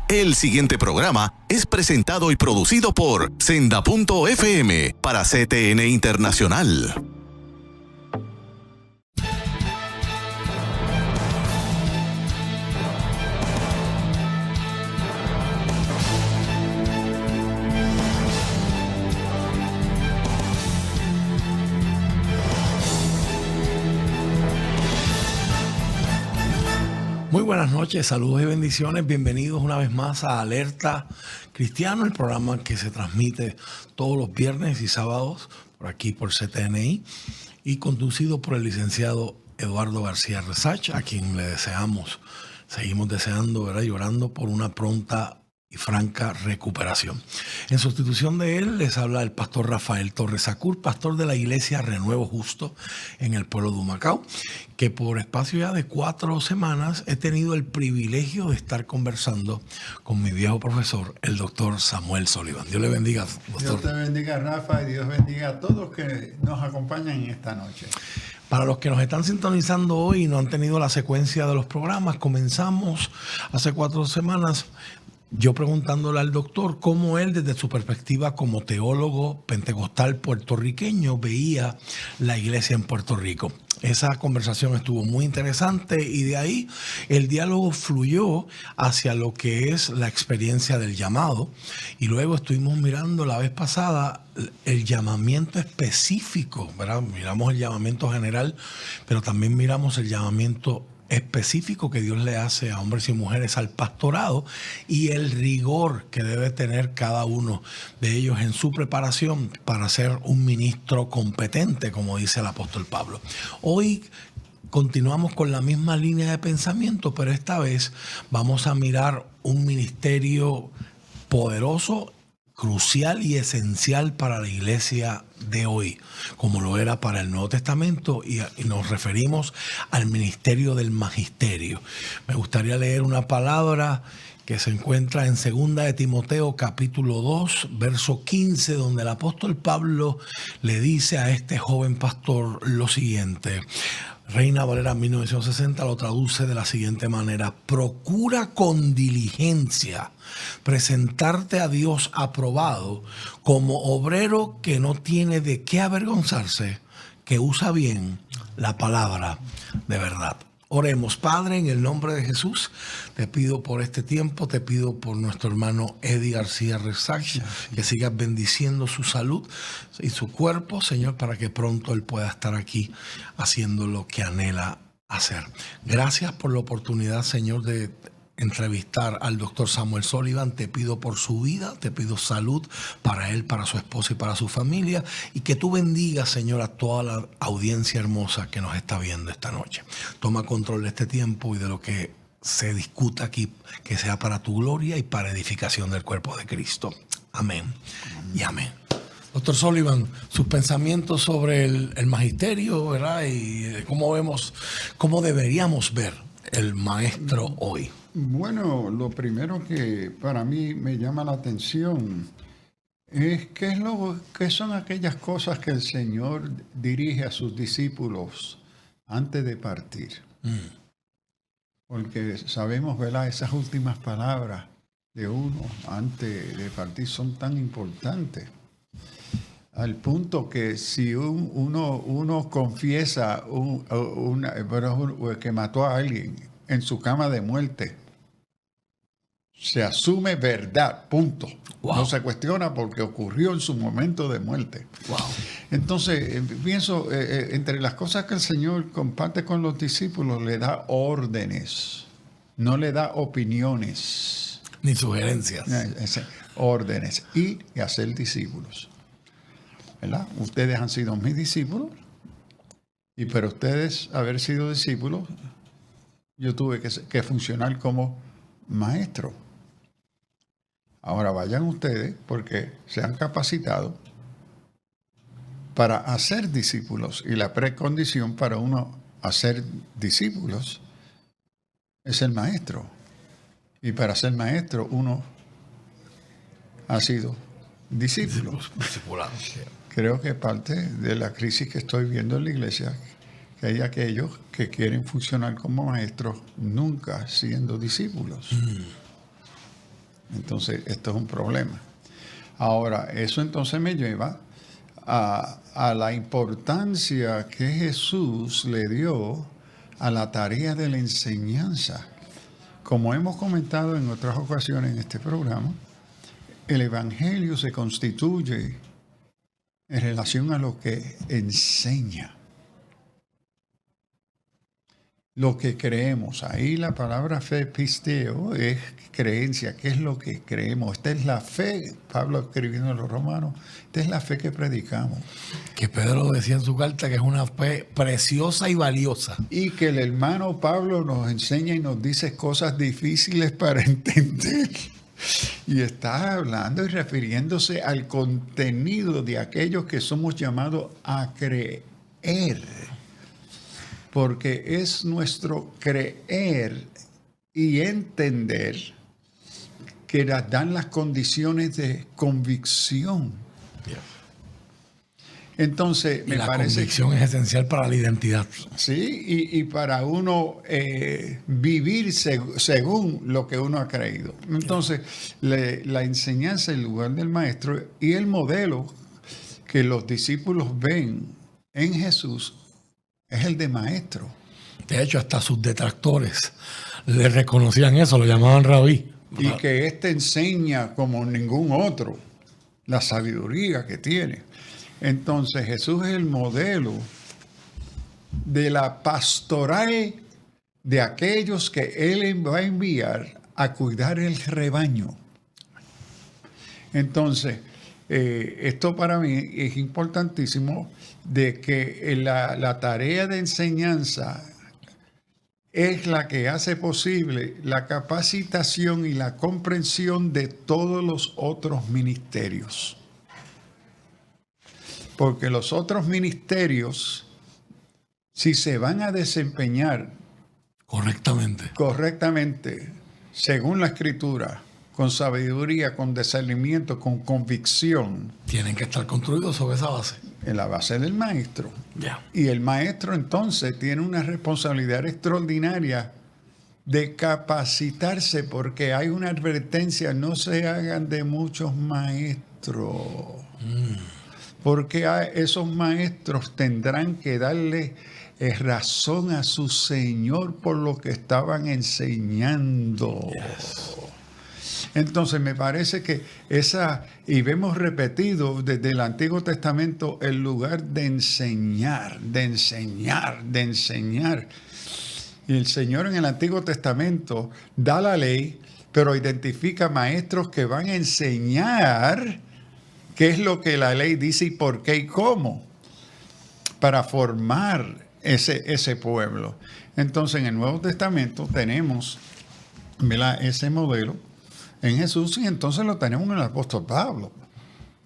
El siguiente programa es presentado y producido por Senda.fm para CTN Internacional. Muy buenas noches, saludos y bendiciones. Bienvenidos una vez más a Alerta Cristiano, el programa que se transmite todos los viernes y sábados por aquí por CTNI y conducido por el licenciado Eduardo García Resach, a quien le seguimos deseando, ¿verdad? Y orando por una pronta y franca recuperación. En sustitución de él les habla el pastor Rafael Torres Sacur, pastor de la iglesia Renuevo Justo en el pueblo de Humacao, que por espacio ya de 4 semanas he tenido el privilegio de estar conversando con mi viejo profesor, el doctor Samuel Sullivan. Dios le bendiga, doctor. Dios te bendiga, Rafa, y Dios bendiga a todos que nos acompañan en esta noche. Para los que nos están sintonizando hoy y no han tenido la secuencia de los programas, comenzamos hace 4 semanas yo preguntándole al doctor cómo él, desde su perspectiva como teólogo pentecostal puertorriqueño, veía la iglesia en Puerto Rico. Esa conversación estuvo muy interesante y de ahí el diálogo fluyó hacia lo que es la experiencia del llamado. Y luego estuvimos mirando la vez pasada el llamamiento específico, ¿verdad? Miramos el llamamiento general, pero también miramos el llamamiento específico que Dios le hace a hombres y mujeres al pastorado y el rigor que debe tener cada uno de ellos en su preparación para ser un ministro competente, como dice el apóstol Pablo. Hoy continuamos con la misma línea de pensamiento, pero esta vez vamos a mirar un ministerio poderoso, crucial y esencial para la iglesia de hoy, como lo era para el Nuevo Testamento, y nos referimos al ministerio del magisterio. Me gustaría leer una palabra que se encuentra en 2 de Timoteo capítulo 2, verso 15, donde el apóstol Pablo le dice a este joven pastor lo siguiente. Reina Valera 1960 lo traduce de la siguiente manera: procura con diligencia presentarte a Dios aprobado como obrero que no tiene de qué avergonzarse, que usa bien la palabra de verdad. Oremos. Padre, en el nombre de Jesús, te pido por este tiempo, te pido por nuestro hermano Eddie García Resach, que sigas bendiciendo su salud y su cuerpo, Señor, para que pronto él pueda estar aquí haciendo lo que anhela hacer. Gracias por la oportunidad, Señor, de entrevistar al doctor Samuel Sullivan. Te pido por su vida, te pido salud para él, para su esposa y para su familia, y que tú bendigas, Señor, a toda la audiencia hermosa que nos está viendo esta noche. Toma control de este tiempo y de lo que se discuta aquí, que sea para tu gloria y para edificación del cuerpo de Cristo. Amén y amén. Doctor Sullivan, sus pensamientos sobre el magisterio, ¿verdad? Y cómo deberíamos ver el maestro hoy. Bueno, lo primero que para mí me llama la atención es qué son aquellas cosas que el Señor dirige a sus discípulos antes de partir. Porque sabemos, ¿verdad? Esas últimas palabras de uno antes de partir son tan importantes. Al punto que si uno confiesa que mató a alguien en su cama de muerte, se asume verdad, punto. Wow. No se cuestiona porque ocurrió en su momento de muerte. Wow. Entonces, pienso, entre las cosas que el Señor comparte con los discípulos, le da órdenes, no le da opiniones. Ni sugerencias. Órdenes y hacer discípulos. ¿Verdad? Ustedes han sido mis discípulos, y para ustedes haber sido discípulos, yo tuve que funcionar como maestro. Ahora vayan ustedes, porque se han capacitado para hacer discípulos, y la precondición para uno hacer discípulos es el maestro. Y para ser maestro uno ha sido discípulo. Creo que parte de la crisis que estoy viendo en la iglesia, que hay aquellos que que quieren funcionar como maestros, nunca siendo discípulos. Entonces, esto es un problema. Ahora, eso entonces me lleva a la importancia que Jesús le dio a la tarea de la enseñanza. Como hemos comentado en otras ocasiones en este programa, el Evangelio se constituye en relación a lo que enseña, lo que creemos. Ahí la palabra fe, pisteo, es creencia. ¿Qué es lo que creemos? Esta es la fe, Pablo escribiendo a los romanos, esta es la fe que predicamos. Que Pedro decía en su carta que es una fe preciosa y valiosa. Y que el hermano Pablo nos enseña y nos dice cosas difíciles para entender. Y está hablando y refiriéndose al contenido de aquellos que somos llamados a creer. Porque es nuestro creer y entender que nos dan las condiciones de convicción. Entonces, me la parece convicción es esencial para la identidad. Sí, y para uno vivir según lo que uno ha creído. Entonces, la enseñanza, el lugar del maestro y el modelo que los discípulos ven en Jesús es el de maestro. De hecho, hasta sus detractores le reconocían eso, lo llamaban rabí. Y que éste enseña como ningún otro la sabiduría que tiene. Entonces, Jesús es el modelo de la pastoral de aquellos que Él va a enviar a cuidar el rebaño. Entonces, esto para mí es importantísimo, de que la tarea de enseñanza es la que hace posible la capacitación y la comprensión de todos los otros ministerios. Porque los otros ministerios, si se van a desempeñar correctamente, según la Escritura, con sabiduría, con discernimiento, con convicción, tienen que estar construidos sobre esa base. En la base del maestro. Yeah. Y el maestro entonces tiene una responsabilidad extraordinaria de capacitarse, porque hay una advertencia: no se hagan de muchos maestros. Porque esos maestros tendrán que darle razón a su Señor por lo que estaban enseñando. Yes. Entonces me parece que y vemos repetido desde el Antiguo Testamento el lugar de enseñar. Y el Señor en el Antiguo Testamento da la ley, pero identifica maestros que van a enseñar qué es lo que la ley dice y por qué y cómo, para formar ese pueblo. Entonces en el Nuevo Testamento tenemos, ¿verdad?, ese modelo en Jesús, y entonces lo tenemos en el apóstol Pablo.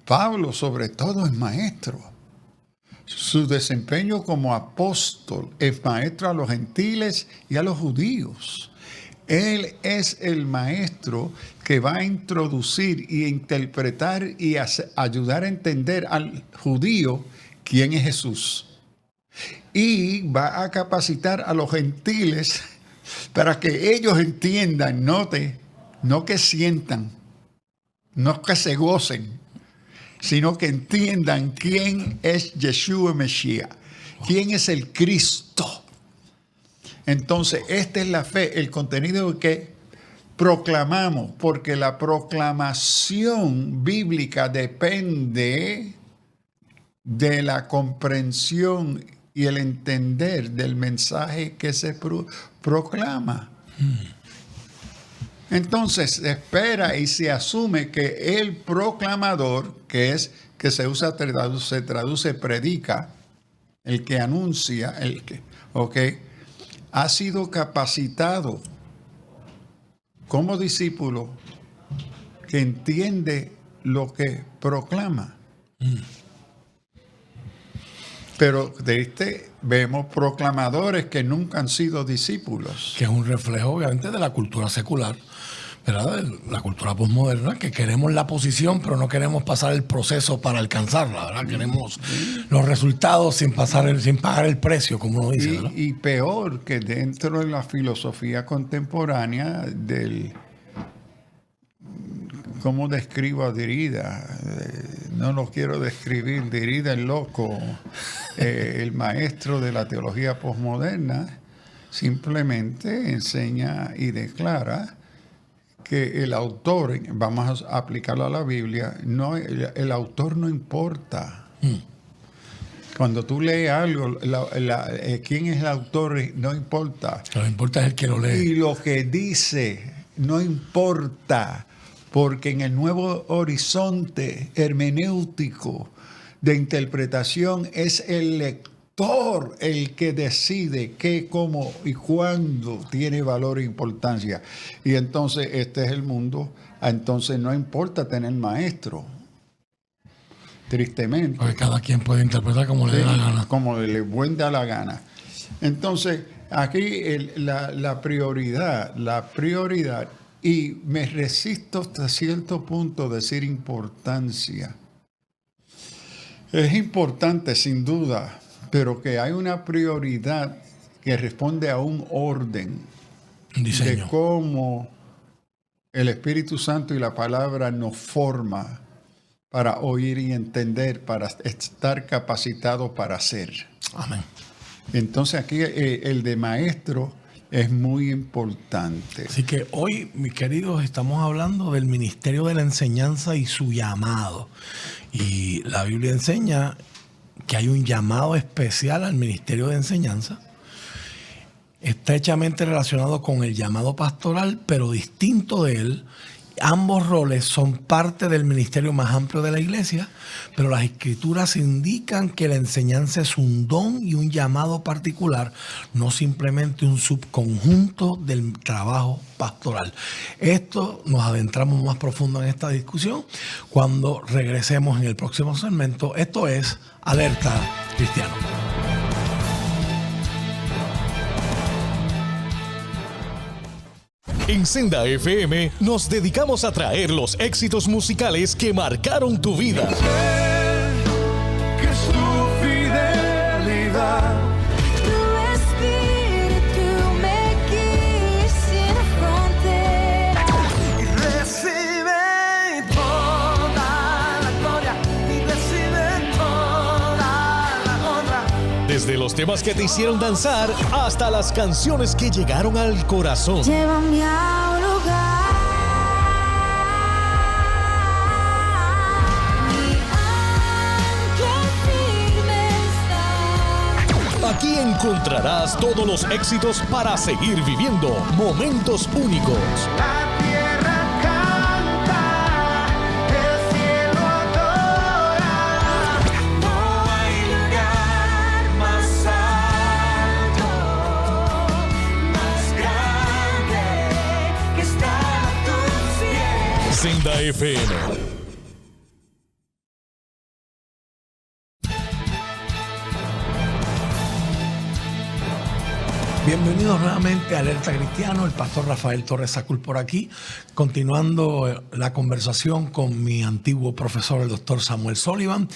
Pablo sobre todo es maestro. Su desempeño como apóstol es maestro a los gentiles y a los judíos. Él es el maestro que va a introducir y interpretar y ayudar a entender al judío quién es Jesús. Y va a capacitar a los gentiles para que ellos entiendan, no que sientan, no que se gocen, sino que entiendan quién es Yeshua Mesías, quién es el Cristo. Entonces, esta es la fe, el contenido que proclamamos, porque la proclamación bíblica depende de la comprensión y el entender del mensaje que se proclama. Entonces se espera y se asume que el proclamador, que se traduce predica, el que anuncia, ha sido capacitado como discípulo que entiende lo que proclama. Pero vemos proclamadores que nunca han sido discípulos. Que es un reflejo, obviamente, de la cultura secular. ¿verdad? La cultura posmoderna, que queremos la posición, pero no queremos pasar el proceso para alcanzarla, ¿verdad? Queremos los resultados sin pagar el precio, como uno dice, ¿verdad? Y peor, que dentro de la filosofía contemporánea ¿cómo describo a Derrida? No lo quiero describir. Derrida, el loco, el maestro de la teología posmoderna, simplemente enseña y declara que el autor, vamos a aplicarlo a la Biblia, el autor no importa. Cuando tú lees algo, quién es el autor no importa. Lo que importa es el que lo lee. Y lo que dice no importa, porque en el nuevo horizonte hermenéutico de interpretación es el lector el que decide qué, cómo y cuándo tiene valor e importancia. Y entonces este es el mundo. Entonces no importa tener maestro, tristemente. Porque cada quien puede interpretar como le dé la gana. Como le da la gana. Entonces aquí la prioridad, y me resisto hasta cierto punto a decir importancia. Es importante sin duda, pero que hay una prioridad que responde a un orden de cómo el Espíritu Santo y la palabra nos forma para oír y entender, para estar capacitados para hacer. Amén. Entonces aquí el de maestro es muy importante. Así que hoy, mis queridos, estamos hablando del ministerio de la enseñanza y su llamado. Y la Biblia enseña que hay un llamado especial al ministerio de enseñanza, estrechamente relacionado con el llamado pastoral, pero distinto de él. Ambos roles son parte del ministerio más amplio de la iglesia, pero las escrituras indican que la enseñanza es un don y un llamado particular, no simplemente un subconjunto del trabajo pastoral. Esto nos adentramos más profundo en esta discusión cuando regresemos en el próximo segmento. Esto es Alerta Cristiano. En Senda FM nos dedicamos a traer los éxitos musicales que marcaron tu vida. Que su fidelidad, tu espíritu me guíe sin fronteras y recibe toda la gloria y recibe toda la honra. Desde los temas que te hicieron danzar hasta las canciones que llegaron al corazón. Llévame a un lugar. Mi ancla firme está. Aquí encontrarás todos los éxitos para seguir viviendo momentos únicos. La tierra canta, el cielo adora. No hay lugar más alto, más grande que estar a tus pies. Senda FM. Bienvenidos nuevamente a Alerta Cristiano, el pastor Rafael Torres Sacul por aquí, continuando la conversación con mi antiguo profesor, el doctor Samuel Sullivan.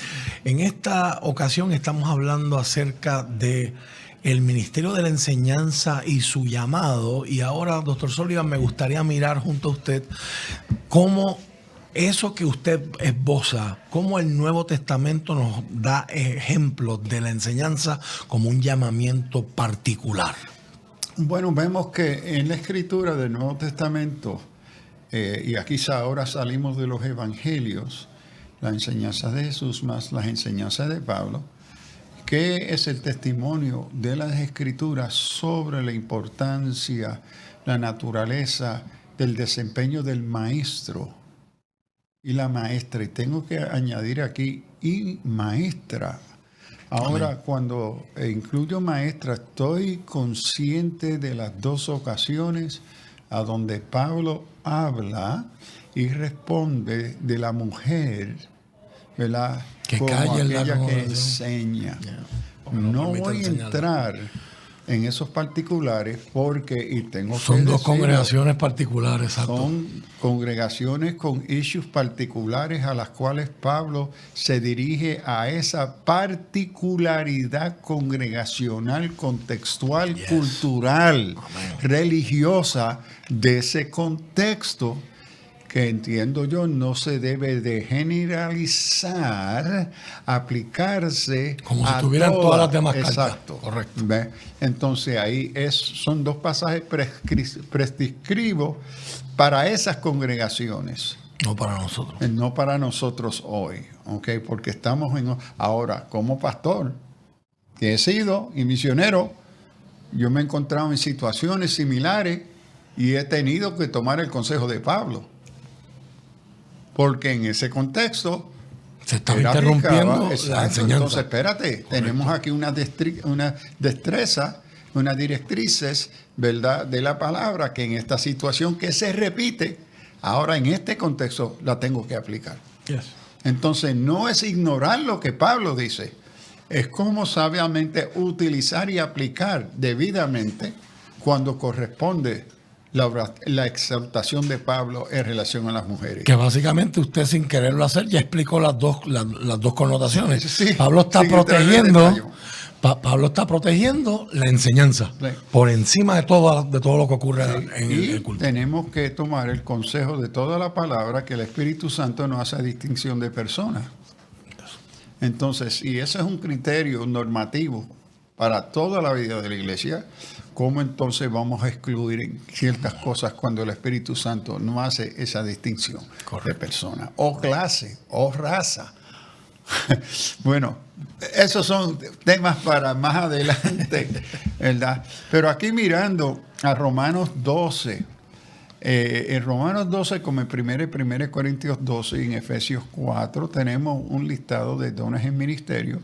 En esta ocasión estamos hablando acerca de el ministerio de la enseñanza y su llamado, y ahora, doctor Sullivan, me gustaría mirar junto a usted cómo eso que usted esboza, cómo el Nuevo Testamento nos da ejemplos de la enseñanza como un llamamiento particular. Bueno, vemos que en la escritura del Nuevo Testamento, y aquí ahora salimos de los evangelios, la enseñanza de Jesús más las enseñanzas de Pablo, que es el testimonio de las escrituras sobre la importancia, la naturaleza del desempeño del maestro y la maestra. Y tengo que añadir aquí, y maestra. Ahora, amén, cuando incluyo maestra, estoy consciente de las dos ocasiones a donde Pablo habla y responde de la mujer, ¿verdad? Que como calla aquella la que enseña. Yeah. No voy a entrar en esos particulares porque, y tengo que Son dos decirlo, congregaciones particulares, exacto. son congregaciones con issues particulares a las cuales Pablo se dirige a esa particularidad congregacional, contextual, Yes. cultural, Amén. religiosa de ese contexto que entiendo yo no se debe de generalizar, aplicarse Como si a tuvieran todas las demás cartas. Exacto. Correcto. ¿Ve? Entonces ahí son dos pasajes prescriptivos para esas congregaciones, No para nosotros. no para nosotros hoy, ¿ok? Porque estamos ahora como pastor, que he sido y misionero, yo me he encontrado en situaciones similares y he tenido que tomar el consejo de Pablo. Porque en ese contexto Se estaba él interrumpiendo aplicaba, la exacto. enseñanza. Entonces, espérate, tenemos aquí una destreza, unas directrices, ¿verdad?, de la palabra que en esta situación que se repite, ahora en este contexto la tengo que aplicar. Yes. Entonces, no es ignorar lo que Pablo dice, es cómo sabiamente utilizar y aplicar debidamente cuando corresponde la exaltación de Pablo en relación a las mujeres. Que básicamente usted sin quererlo hacer ya explicó las dos connotaciones. Sí, Pablo está sin entrar en protegiendo, detalle. Pablo está protegiendo la enseñanza Sí. por encima de todo lo que ocurre en Y el culto. tenemos que tomar el consejo de toda la palabra que el Espíritu Santo no hace distinción de personas. Entonces, si ese es un criterio normativo para toda la vida de la iglesia, ¿cómo entonces vamos a excluir ciertas cosas cuando el Espíritu Santo no hace esa distinción de persona, o clase, o raza? Bueno, esos son temas para más adelante, ¿verdad? Pero aquí mirando a Romanos 12, en Romanos 12, como en 1 Corintios 12 y en Efesios 4, tenemos un listado de dones en ministerio.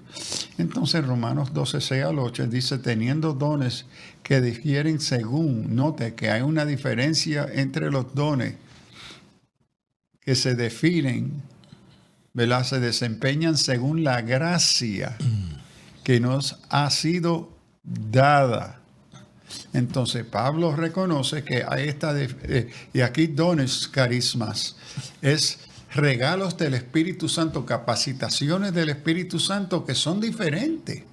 Entonces, Romanos 12, 6 al 8 dice, teniendo dones que difieren según, note que hay una diferencia entre los dones que se definen, ¿verdad? Se desempeñan según la gracia que nos ha sido dada. Entonces, Pablo reconoce que hay y aquí dones, carismas, es regalos del Espíritu Santo, capacitaciones del Espíritu Santo que son diferentes.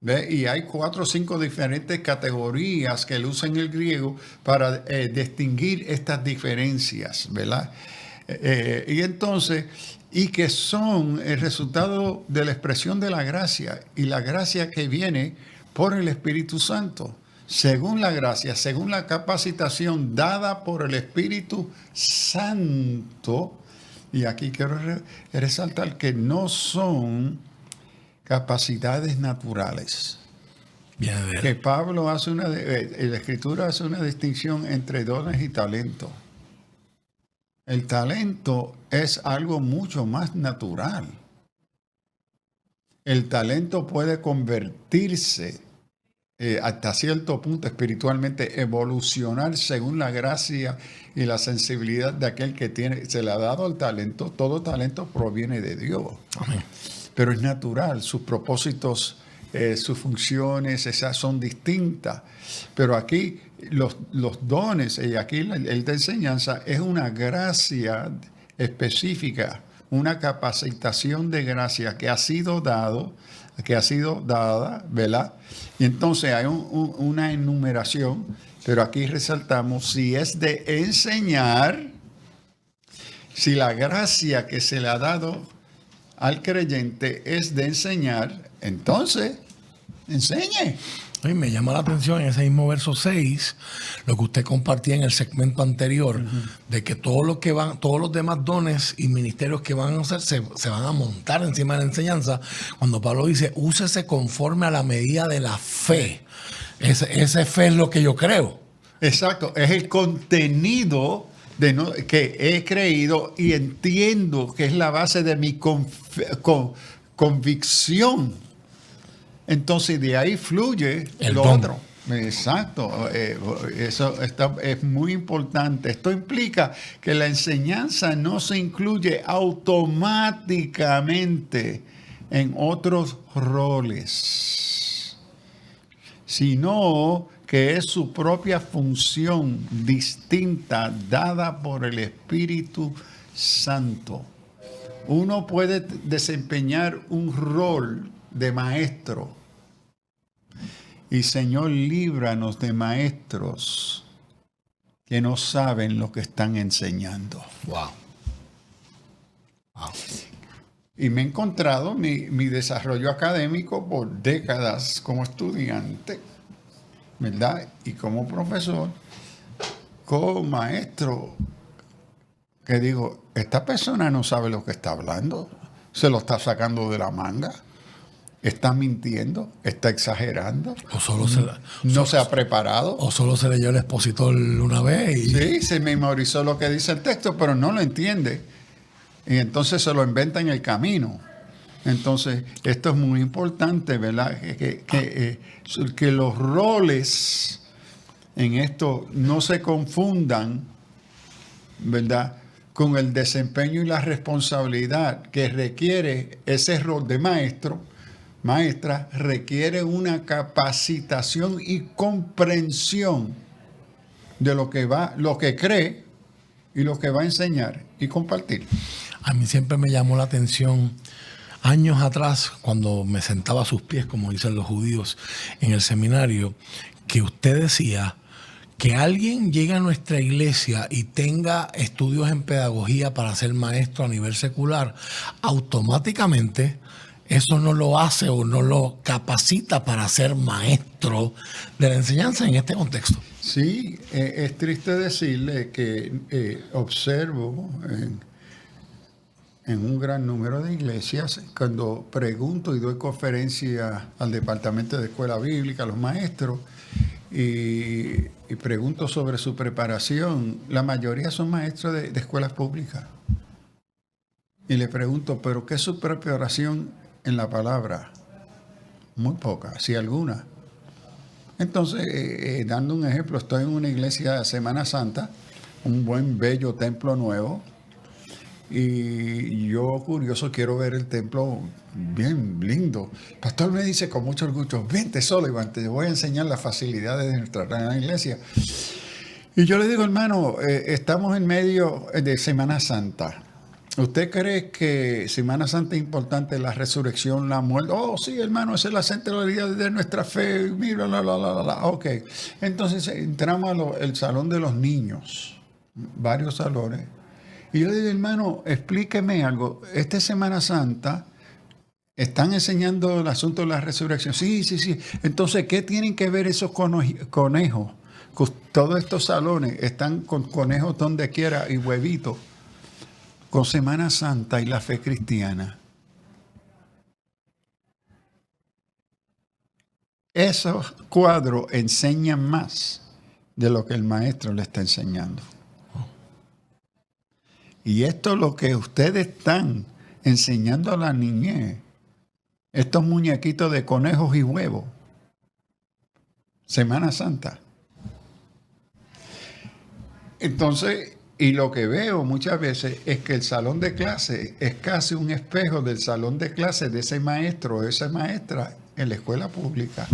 ¿Ve? Y hay 4 o 5 diferentes categorías que él usa en el griego para distinguir estas diferencias, ¿verdad? Y entonces, y que son el resultado de la expresión de la gracia, y la gracia que viene por el Espíritu Santo, según la gracia, según la capacitación dada por el Espíritu Santo. Y aquí quiero resaltar que no son capacidades naturales. Bien, bien. Que Pablo hace la Escritura hace una distinción entre dones y talento. El talento es algo mucho más natural. El talento puede convertirse hasta cierto punto espiritualmente, evolucionar según la gracia y la sensibilidad de aquel que se le ha dado el talento. Todo talento proviene de Dios. Amén. Pero es natural, sus propósitos, sus funciones, esas son distintas. Pero aquí los dones, y aquí el de enseñanza, es una gracia específica, una capacitación de gracia que ha sido dada, ¿verdad? Y entonces hay una enumeración, pero aquí resaltamos si es de enseñar, si la gracia que se le ha dado al creyente es de enseñar, entonces enseñe. Oye, me llama la atención en ese mismo verso 6, lo que usted compartía en el segmento anterior, de que todos los demás dones y ministerios que van a hacer se van a montar encima de la enseñanza. Cuando Pablo dice, úsese conforme a la medida de la fe. Ese fe es lo que yo creo. Exacto, es el contenido que he creído y entiendo que es la base de mi convicción. Entonces de ahí fluye lo otro. Exacto, eso es muy importante. Esto implica que la enseñanza no se incluye automáticamente en otros roles. sino que es su propia función distinta dada por el Espíritu Santo. Uno puede desempeñar un rol de maestro. Y Señor, líbranos de maestros que no saben lo que están enseñando. Wow. Y me he encontrado mi desarrollo académico por décadas como estudiante, ¿verdad? Y como profesor, como maestro, que digo, esta persona no sabe lo que está hablando, se lo está sacando de la manga, está mintiendo, está exagerando, O solo no se ha preparado. o solo se leyó el expositor una vez y Sí, se memorizó lo que dice el texto, pero no lo entiende. Y entonces se lo inventa en el camino. Entonces, esto es muy importante, ¿verdad? Que los roles en esto no se confundan, ¿verdad?, con el desempeño y la responsabilidad que requiere ese rol de maestro, maestra, requiere una capacitación y comprensión de lo que cree y lo que va a enseñar y compartir. a mí siempre me llamó la atención años atrás, cuando me sentaba a sus pies, como dicen los judíos, en el seminario, que usted decía que alguien llegue a nuestra iglesia y tenga estudios en pedagogía para ser maestro a nivel secular, automáticamente eso no lo hace o no lo capacita para ser maestro de la enseñanza en este contexto. Sí, es triste decirle que observo en un gran número de iglesias, cuando pregunto y doy conferencias al departamento de escuela bíblica, a los maestros, y pregunto sobre su preparación, la mayoría son maestros de escuelas públicas. Y le pregunto, ¿pero qué es su preparación en la palabra? Muy poca, si alguna. Entonces, dando un ejemplo, estoy en una iglesia de Semana Santa, un buen, bello templo nuevo, y yo, curioso, quiero ver el templo bien lindo. El pastor me dice con mucho orgullo, vente solo, Iván, te voy a enseñar las facilidades de nuestra gran iglesia. Y yo le digo, hermano, estamos en medio de Semana Santa. ¿Usted cree que Semana Santa es importante, la resurrección, la muerte? Oh, sí, hermano, esa es la centralidad de nuestra fe. Mira, Ok. Entonces entramos al salón de los niños, varios salones. Y yo le digo, hermano, explíqueme algo. Esta Semana Santa están enseñando el asunto de la resurrección. Sí. Entonces, ¿qué tienen que ver esos conejos? Todos estos salones están con conejos donde quiera y huevitos, con Semana Santa y la fe cristiana. Esos cuadros enseñan más de lo que el maestro le está enseñando. Y esto es lo que ustedes están enseñando a la niñez. Estos muñequitos de conejos y huevos. Semana Santa. Entonces, y lo que veo muchas veces es que el salón de clase es casi un espejo del salón de clase de ese maestro o esa maestra en la escuela pública.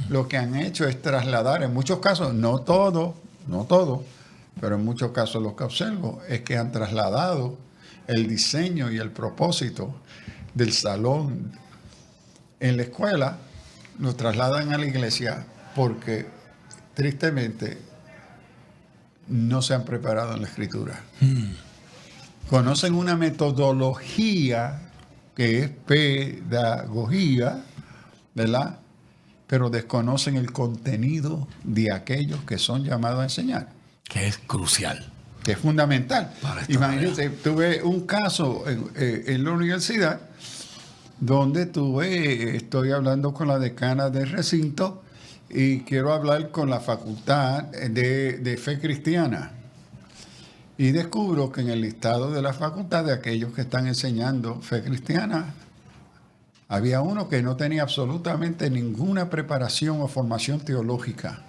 Lo que han hecho es trasladar, en muchos casos, no todo, pero en muchos casos lo que observo es que han trasladado el diseño y el propósito del salón en la escuela, lo trasladan a la iglesia porque tristemente no se han preparado en la escritura. Conocen una metodología que es pedagogía, ¿verdad? Pero desconocen el contenido de aquellos que son llamados a enseñar. Que es crucial. Que es fundamental. Imagínate, tuve un caso en la universidad donde estoy hablando con la decana del recinto y quiero hablar con la facultad de fe cristiana. Y descubro que en el listado de la facultad de aquellos que están enseñando fe cristiana, había uno que no tenía absolutamente ninguna preparación o formación teológica.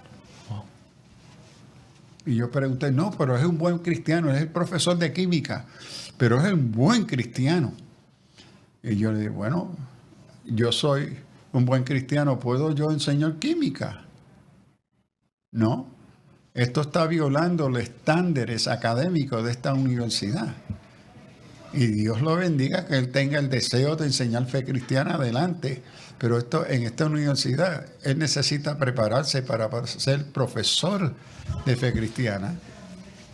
Y yo pregunté, no, pero es un buen cristiano, es el profesor de química, pero es un buen cristiano. Y yo le dije, bueno, yo soy un buen cristiano, ¿puedo yo enseñar química? No. Esto está violando los estándares académicos de esta universidad. Y Dios lo bendiga, que él tenga el deseo de enseñar fe cristiana adelante. Pero en esta universidad, él necesita prepararse para ser profesor de fe cristiana.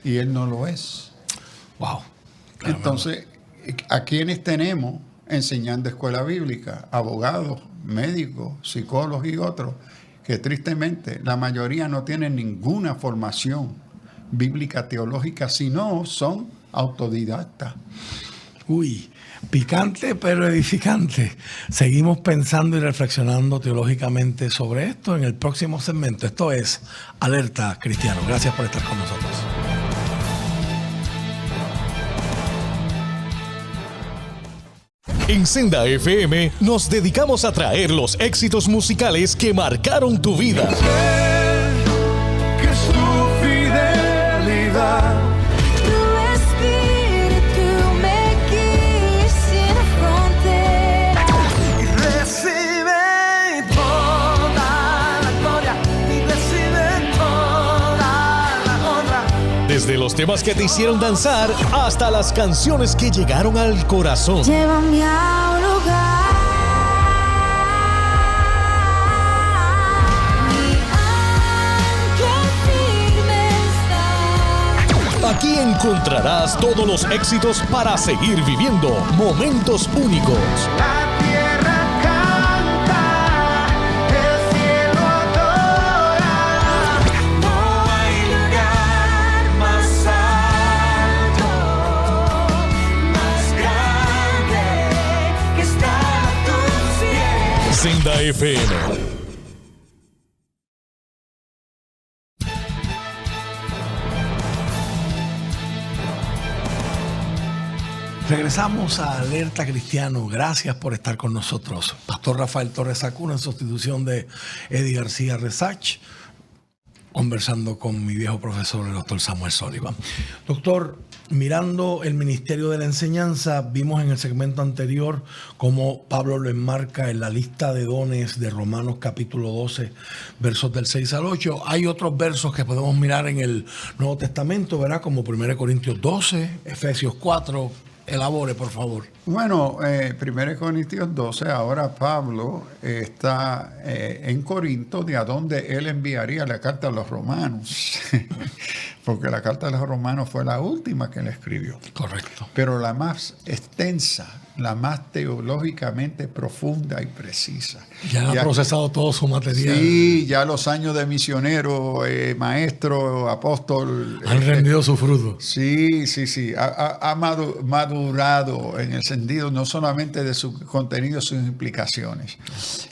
Y él no lo es. Wow. Entonces, ¿a quiénes tenemos enseñando escuela bíblica? Abogados, médicos, psicólogos y otros, que tristemente la mayoría no tienen ninguna formación bíblica teológica, sino son autodidactas. Uy, picante pero edificante. Seguimos pensando y reflexionando teológicamente sobre esto en el próximo segmento. Esto es Alerta Cristiano. Gracias por estar con nosotros. En Senda FM nos dedicamos a traer los éxitos musicales que marcaron tu vida. Que es tu fidelidad. Tu espíritu me guía sin fronteras. Y recibe toda la gloria y recibe toda la honra. Desde los temas que te hicieron danzar hasta las canciones que llegaron al corazón. Llévame a un lugar. Mi ancla firme está. Aquí encontrarás todos los éxitos para seguir viviendo momentos únicos. La tierra canta, el cielo adora. No hay lugar más alto, más grande que estar a tus pies. Senda FM. Regresamos a Alerta Cristiano. Gracias por estar con nosotros. Pastor Rafael Torres Sacuna en sustitución de Eddie García Resach, conversando con mi viejo profesor, el doctor Samuel Sullivan. Doctor, mirando el ministerio de la enseñanza, vimos en el segmento anterior cómo Pablo lo enmarca en la lista de dones de Romanos capítulo 12, versos del 6 al 8. Hay otros versos que podemos mirar en el Nuevo Testamento, ¿verdad? Como 1 Corintios 12, Efesios 4. Elabore, por favor. Bueno, 1 Corintios 12, ahora Pablo está en Corinto, de a donde él enviaría la carta a los romanos, porque la carta a los romanos fue la última que él escribió. Correcto. Pero la más extensa, la más teológicamente profunda y precisa. Ya ha procesado todo su material. Sí, ya los años de misionero, maestro, apóstol. Han rendido su fruto. Sí. Ha madurado en el sentido no solamente de su contenido, sus implicaciones.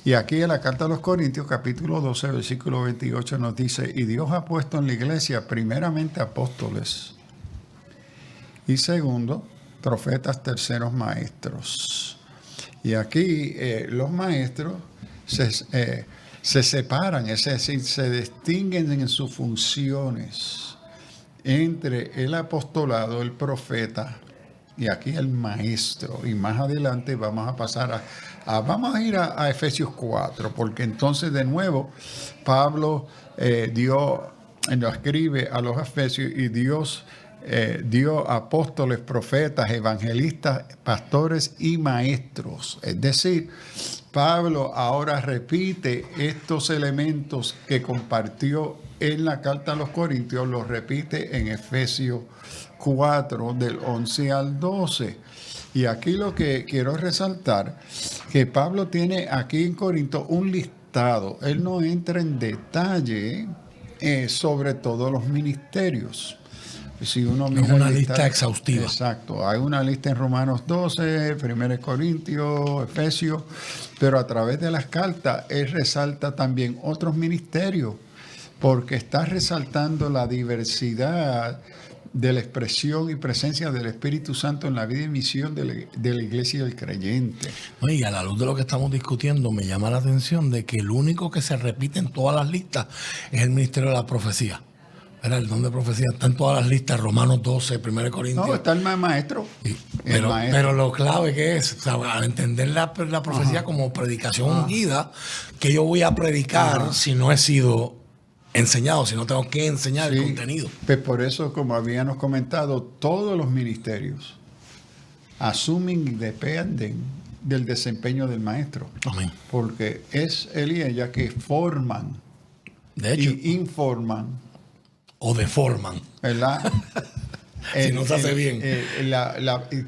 Y aquí en la carta a los Corintios, capítulo 12, versículo 28, nos dice: y Dios ha puesto en la iglesia primeramente apóstoles, y segundo, profetas, terceros, maestros. Y aquí los maestros se separan, es decir, se distinguen en sus funciones entre el apostolado, el profeta y aquí el maestro. Y más adelante vamos a pasar vamos a ir a Efesios 4, porque entonces de nuevo Pablo lo escribe a los Efesios, y Dios dio apóstoles, profetas, evangelistas, pastores y maestros. Es decir, Pablo ahora repite estos elementos que compartió en la carta a los Corintios, los repite en Efesios 4, del 11 al 12. Y aquí lo que quiero resaltar, que Pablo tiene aquí en Corinto un listado. Él no entra en detalle sobre todos los ministerios. Si uno mira es una lista exhaustiva. Exacto. Hay una lista en Romanos 12, 1 Corintios, Efesios, pero a través de las cartas él resalta también otros ministerios, porque está resaltando la diversidad de la expresión y presencia del Espíritu Santo en la vida y misión de la iglesia del creyente. Y a la luz de lo que estamos discutiendo, me llama la atención de que el único que se repite en todas las listas es el ministerio de la profecía. Era el don de profecía. Está en todas las listas, Romanos 12, 1 Corintios. No, está el maestro. Sí, El maestro. pero lo clave que es, o sea, al entender la profecía como predicación ungida, que yo voy a predicar si no he sido enseñado, si no tengo que enseñar el Sí, contenido. pues por eso, como habíamos comentado, todos los ministerios asumen y dependen del desempeño del maestro. Amén. Porque es él y ella que forman De hecho, y informan, o deforman. ¿verdad? Si no se hace bien.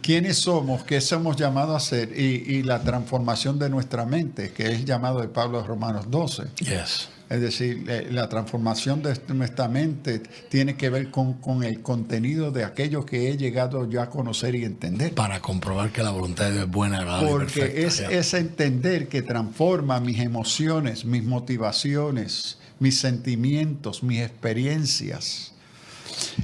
¿Quiénes somos? ¿Qué somos llamados a hacer? Y la transformación de nuestra mente, que es llamado de Pablo en Romanos 12. Yes. Es decir, la transformación de nuestra mente tiene que ver con el contenido de aquello que he llegado yo a conocer y entender. Para comprobar que la voluntad de Dios es buena, agradable y Porque perfecta. es entender que transforma mis emociones, mis motivaciones, mis sentimientos, mis experiencias.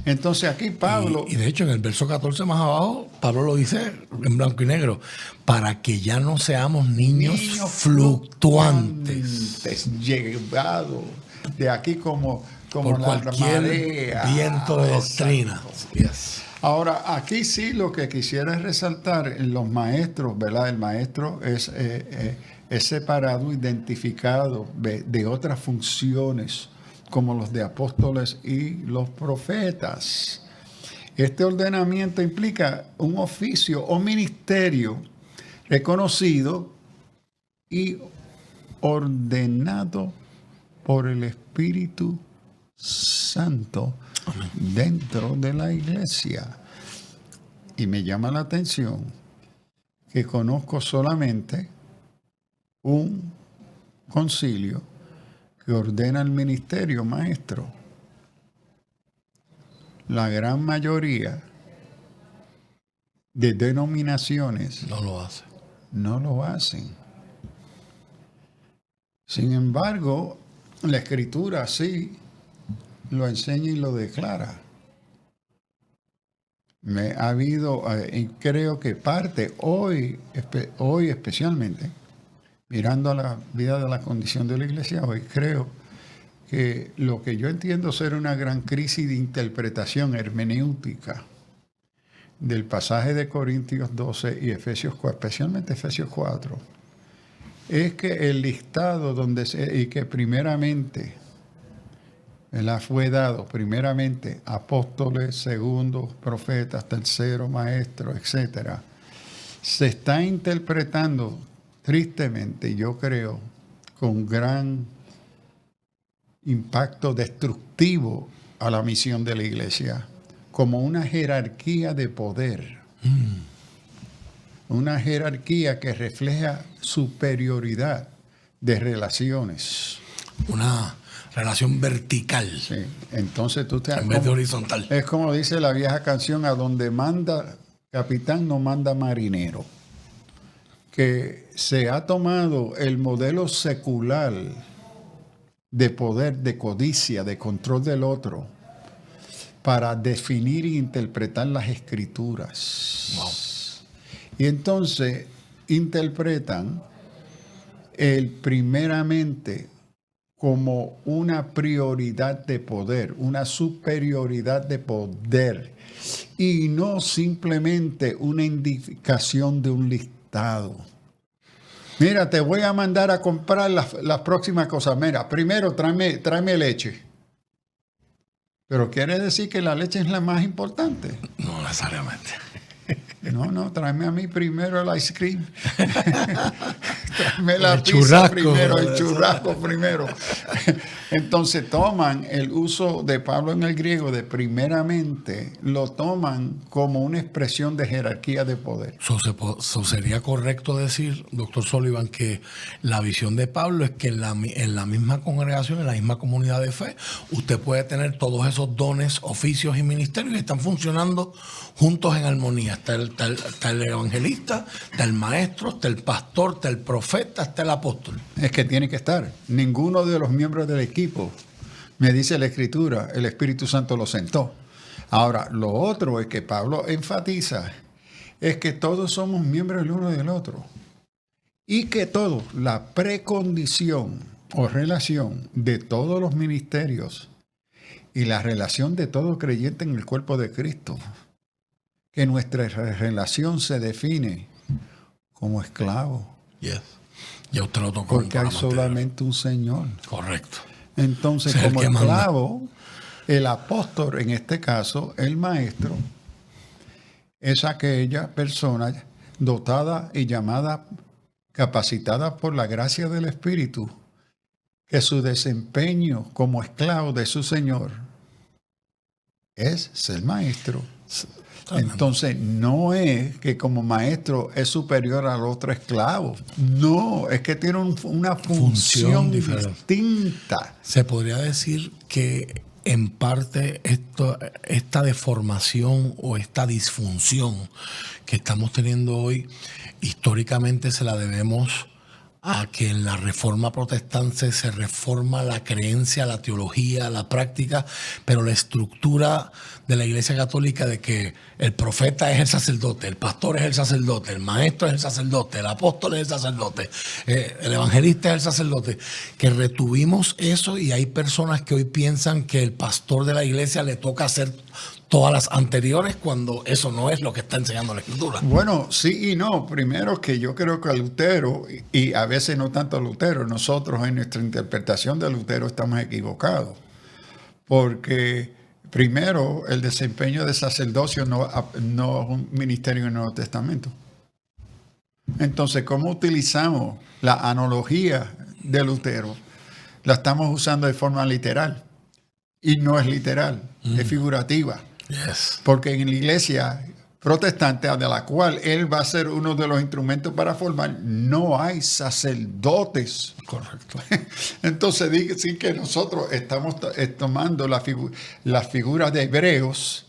Entonces aquí Pablo... Y de hecho, en el verso 14 más abajo, Pablo lo dice en blanco y negro, para que ya no seamos niños fluctuantes llevados de aquí como por la cualquier marea. viento de doctrina. Exacto. Yes. Ahora, aquí sí lo que quisiera es resaltar en los maestros, ¿verdad? El maestro es separado, identificado de otras funciones, como los de apóstoles y los profetas. Este ordenamiento implica un oficio o ministerio reconocido y ordenado por el Espíritu Santo dentro de la iglesia. Y me llama la atención que conozco solamente un concilio que ordena el ministerio maestro. La gran mayoría de denominaciones No lo hace. no lo hacen. Sin embargo, la Escritura sí lo enseña y lo declara. Ha habido, y creo que parte hoy especialmente, mirando a la vida de la condición de la iglesia hoy, creo que lo que yo entiendo ser una gran crisis de interpretación hermenéutica del pasaje de Corintios 12 y Efesios 4, especialmente Efesios 4, es que el listado y que primeramente, ¿verdad?, fue dado primeramente apóstoles, segundos, profetas, terceros, maestros, etcétera, se está interpretando tristemente, yo creo, con gran impacto destructivo a la misión de la iglesia, como una jerarquía de poder. Una jerarquía que refleja superioridad de relaciones. Una relación vertical Sí. Entonces tú te... en vez de horizontal. Es como dice la vieja canción, a donde manda capitán no manda marinero. Que se ha tomado el modelo secular de poder, de codicia, de control del otro, para definir e interpretar las escrituras. Wow. Y entonces interpretan primeramente como una prioridad de poder, una superioridad de poder, y no simplemente una indicación de un listado. Mira, te voy a mandar a comprar las próximas cosas. Mira, primero tráeme leche. Pero quiere decir que la leche es la más importante. No necesariamente. No, tráeme a mí primero el ice cream. Tráeme la El pizza churrasco, primero, el ¿verdad? churrasco primero. Entonces toman el uso de Pablo en el griego de primeramente, lo toman como una expresión de jerarquía de poder. Sería correcto decir, doctor Sullivan, que la visión de Pablo es que en la misma congregación, en la misma comunidad de fe, usted puede tener todos esos dones, oficios y ministerios y están funcionando juntos en armonía. Está el evangelista, está el maestro, está el pastor, está el profeta, está el apóstol. Es que tiene que estar. Ninguno de los miembros del equipo, me dice la Escritura, el Espíritu Santo lo sentó. Ahora, lo otro es que Pablo enfatiza, es que todos somos miembros el uno del otro. Y que todos, la precondición o relación de todos los ministerios y la relación de todo creyente en el cuerpo de Cristo. Que nuestra relación se define como esclavo. Yes. Ya usted lo tocó. Porque hay solamente un Señor. Correcto. Entonces, Es el como que manda. esclavo, el apóstol, en este caso, el maestro, es aquella persona dotada y llamada, capacitada por la gracia del Espíritu, que su desempeño como esclavo de su Señor es ser maestro. Entonces, no es que como maestro es superior al otro esclavo. No, es que tiene una función diferente. distinta. Se podría decir que en parte esta deformación o esta disfunción que estamos teniendo hoy, históricamente se la debemos a que en la Reforma Protestante se reforma la creencia, la teología, la práctica, pero la estructura de la Iglesia Católica de que el profeta es el sacerdote, el pastor es el sacerdote, el maestro es el sacerdote, el apóstol es el sacerdote, el evangelista es el sacerdote, que retuvimos eso y hay personas que hoy piensan que el pastor de la iglesia le toca hacer todas las anteriores cuando eso no es lo que está enseñando la Escritura. Bueno, sí y no. Primero que yo creo que Lutero, y a veces no tanto Lutero, nosotros en nuestra interpretación de Lutero estamos equivocados. Porque primero, el desempeño de sacerdocio no es un ministerio en el Nuevo Testamento. Entonces, ¿cómo utilizamos la analogía de Lutero? La estamos usando de forma literal. Y no es literal, es figurativa. Yes. Porque en la iglesia protestante, de la cual él va a ser uno de los instrumentos para formar, no hay sacerdotes. Correcto. Entonces, sí que nosotros estamos tomando la figura de Hebreos,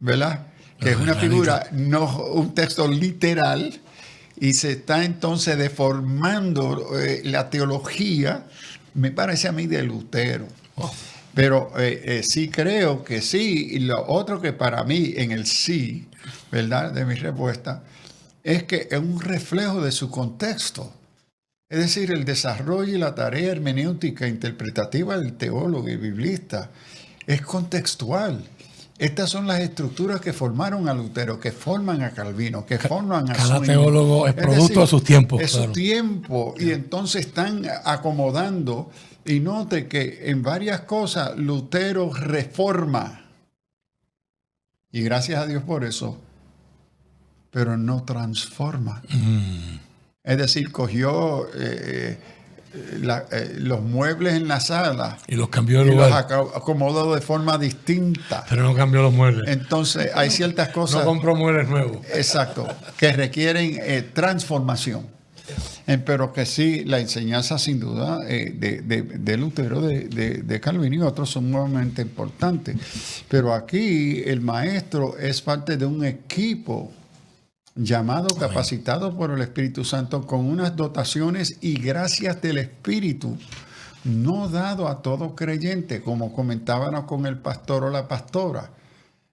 ¿verdad? Que es una figura, no un texto literal, y se está entonces deformando la teología, me parece a mí, de Lutero. Oh. Pero sí creo que sí. Y lo otro que para mí en el sí, ¿verdad?, de mi respuesta, es que es un reflejo de su contexto. Es decir, el desarrollo y la tarea hermenéutica interpretativa del teólogo y biblista es contextual. Estas son las estructuras que formaron a Lutero, que forman a Calvino, que forman a Cada Zwingli. teólogo es producto de sus tiempos. Es claro. su tiempo. Y entonces están acomodando. Y note que en varias cosas Lutero reforma. Y gracias a Dios por eso. Pero no transforma. Es decir, cogió los muebles en la sala Y los cambió de y los lugar. acomodó de forma distinta. Pero no cambió los muebles. Entonces hay ciertas cosas, No compró muebles nuevos. exacto, que requieren transformación. Pero que sí, la enseñanza sin duda de Lutero, de Calvino y otros son sumamente importantes. Pero aquí el maestro es parte de un equipo llamado, capacitado por el Espíritu Santo con unas dotaciones y gracias del Espíritu, no dado a todo creyente, como comentábamos con el pastor o la pastora.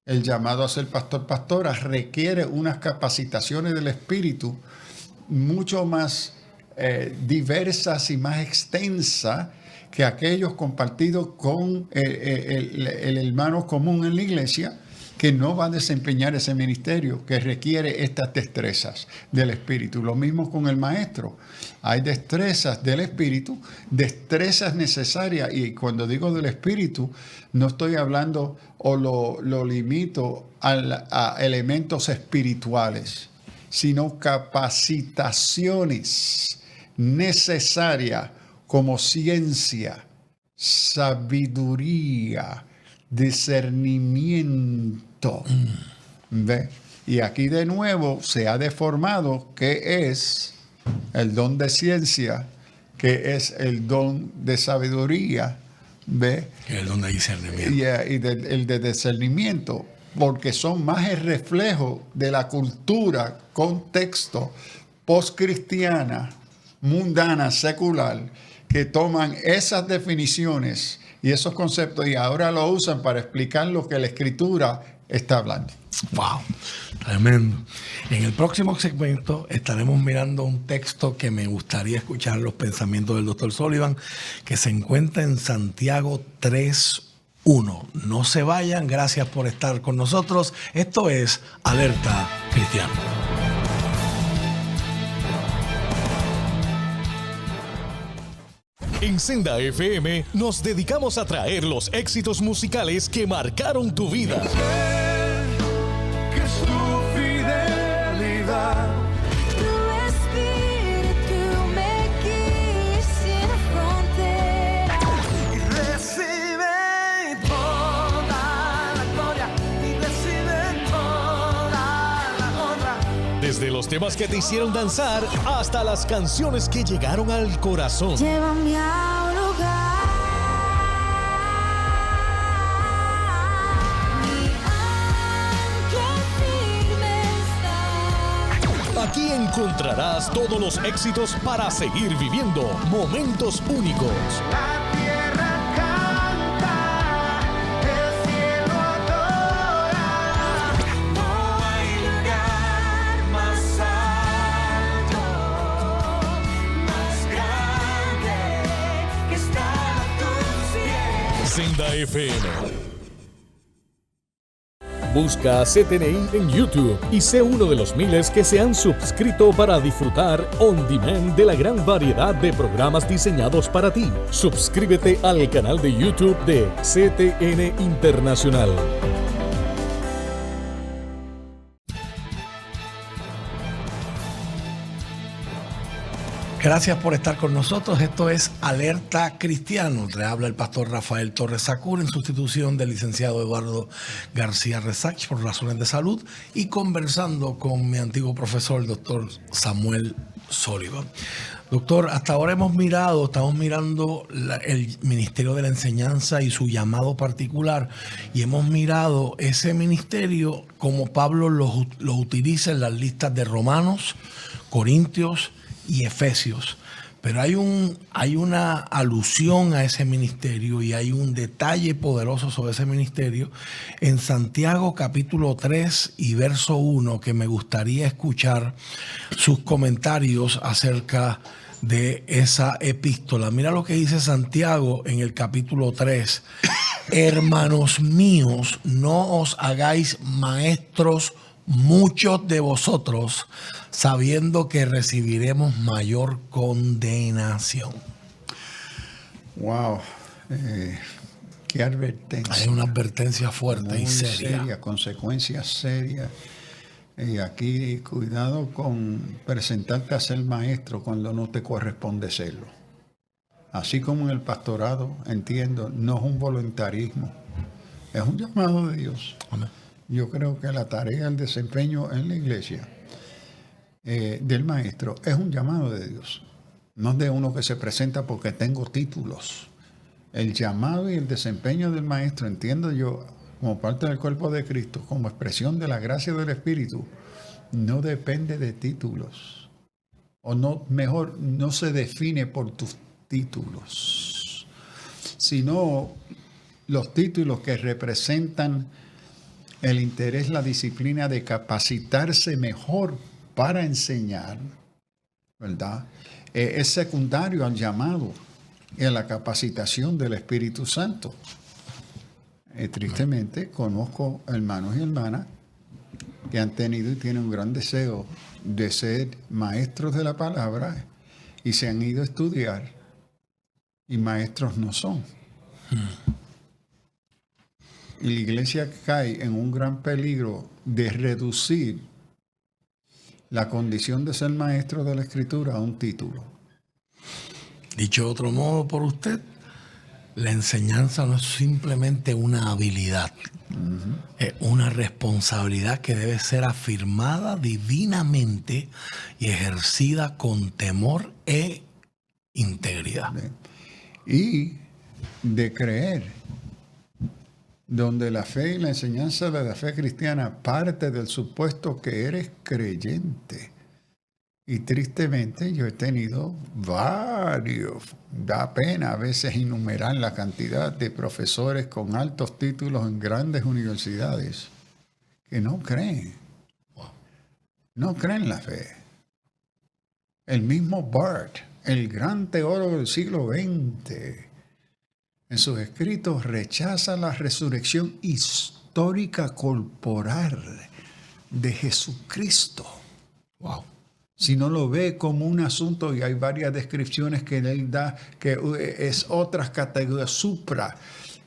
El llamado a ser pastor-pastora requiere unas capacitaciones del Espíritu mucho más diversas y más extensas que aquellos compartidos con el hermano común en la iglesia, que no va a desempeñar ese ministerio, que requiere estas destrezas del Espíritu. Lo mismo con el maestro. Hay destrezas del Espíritu, destrezas necesarias, y cuando digo del Espíritu, no estoy hablando o lo limito a elementos espirituales, sino capacitaciones necesarias como ciencia, sabiduría, discernimiento. ¿Ve? Y aquí de nuevo se ha deformado qué es el don de ciencia, qué es el don de sabiduría, ¿ve? Que es el don de discernimiento. Y el de discernimiento, porque son más el reflejo de la cultura, contexto postcristiana, mundana, secular, que toman esas definiciones y esos conceptos y ahora lo usan para explicar lo que la Escritura está hablando. Wow, tremendo. En el próximo segmento estaremos mirando un texto que me gustaría escuchar los pensamientos del Dr. Sullivan, que se encuentra en Santiago 3, 1. No se vayan, gracias por estar con nosotros. Esto es Alerta Cristiana. En Senda FM nos dedicamos a traer los éxitos musicales que marcaron tu vida. Que su fidelidad Tu espíritu me guía sin fronteras. y recibe toda la gloria y recibe toda la honra. Desde los temas que te hicieron danzar hasta las canciones que llegaron al corazón. Llévame a un lugar. Mi ancla firme está. Aquí encontrarás todos los éxitos para seguir viviendo momentos únicos. La tierra canta, el cielo adora. No hay lugar más alto, más grande que estar a tus pies. Senda FM. Busca a CTNI en YouTube y sé uno de los miles que se han suscrito para disfrutar on demand de la gran variedad de programas diseñados para ti. Suscríbete al canal de YouTube de CTN Internacional. Gracias por estar con nosotros. Esto es Alerta Cristiano. Le habla el pastor Rafael Torres Sacur en sustitución del licenciado Eduardo García Resach por razones de salud y conversando con mi antiguo profesor, el doctor Samuel Sullivan. Doctor, hasta ahora estamos mirando el Ministerio de la Enseñanza y su llamado particular, y hemos mirado ese ministerio como Pablo lo utiliza en las listas de Romanos, Corintios y Efesios. Pero hay una alusión a ese ministerio y hay un detalle poderoso sobre ese ministerio en Santiago capítulo 3 y verso 1 que me gustaría escuchar sus comentarios acerca de esa epístola. Mira lo que dice Santiago en el capítulo 3. Hermanos míos, no os hagáis maestros muchos de vosotros, sabiendo que recibiremos mayor condenación. Wow. Qué advertencia. Hay una advertencia fuerte Muy y seria. consecuencias serias. Y aquí cuidado con presentarte a ser maestro cuando no te corresponde serlo. Así como en el pastorado, entiendo, no es un voluntarismo, es un llamado de Dios. Amén. Yo creo que la tarea, el desempeño en la iglesia del maestro es un llamado de Dios. No es de uno que se presenta porque tengo títulos. El llamado y el desempeño del maestro, entiendo yo, como parte del cuerpo de Cristo, como expresión de la gracia del Espíritu, no depende de títulos. O no, mejor, no se define por tus títulos, sino los títulos que representan el interés, la disciplina de capacitarse mejor para enseñar, ¿verdad? Es secundario al llamado y a la capacitación del Espíritu Santo. Tristemente, conozco hermanos y hermanas que han tenido y tienen un gran deseo de ser maestros de la palabra y se han ido a estudiar y maestros no son. Y la iglesia cae en un gran peligro de reducir la condición de ser maestro de la Escritura a un título. Dicho de otro modo por usted, la enseñanza no es simplemente una habilidad, es una responsabilidad que debe ser afirmada divinamente y ejercida con temor e integridad. Y de creer, donde la fe y la enseñanza de la fe cristiana parte del supuesto que eres creyente. Y tristemente yo he tenido varios, da pena a veces enumerar la cantidad de profesores con altos títulos en grandes universidades que no creen. No creen la fe. El mismo Barth, el gran teólogo del siglo XX, en sus escritos rechaza la resurrección histórica corporal de Jesucristo. Wow. Si no lo ve como un asunto, y hay varias descripciones que él da, que es otras categorías supra,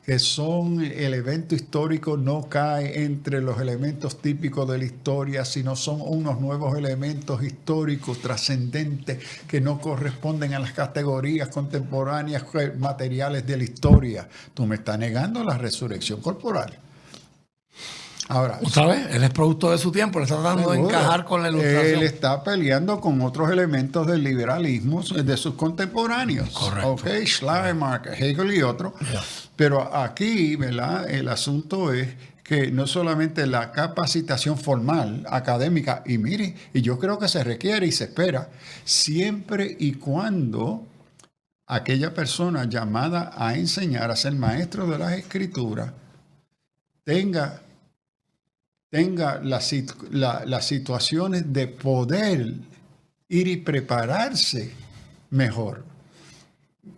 que son el evento histórico, no cae entre los elementos típicos de la historia, sino son unos nuevos elementos históricos trascendentes que no corresponden a las categorías contemporáneas materiales de la historia. Tú me estás negando la resurrección corporal. Ahora, Otra vez, él es producto de su tiempo, le está tratando de seguro, encajar con la ilustración. él está peleando con otros elementos del liberalismo de sus contemporáneos. Correcto. Ok, Schleiermacher, Hegel y otros. Ya. Pero aquí, ¿verdad? El asunto es que no solamente la capacitación formal, académica, y mire, y yo creo que se requiere y se espera, siempre y cuando aquella persona llamada a enseñar, a ser maestro de las escrituras, tenga las situaciones de poder ir y prepararse mejor.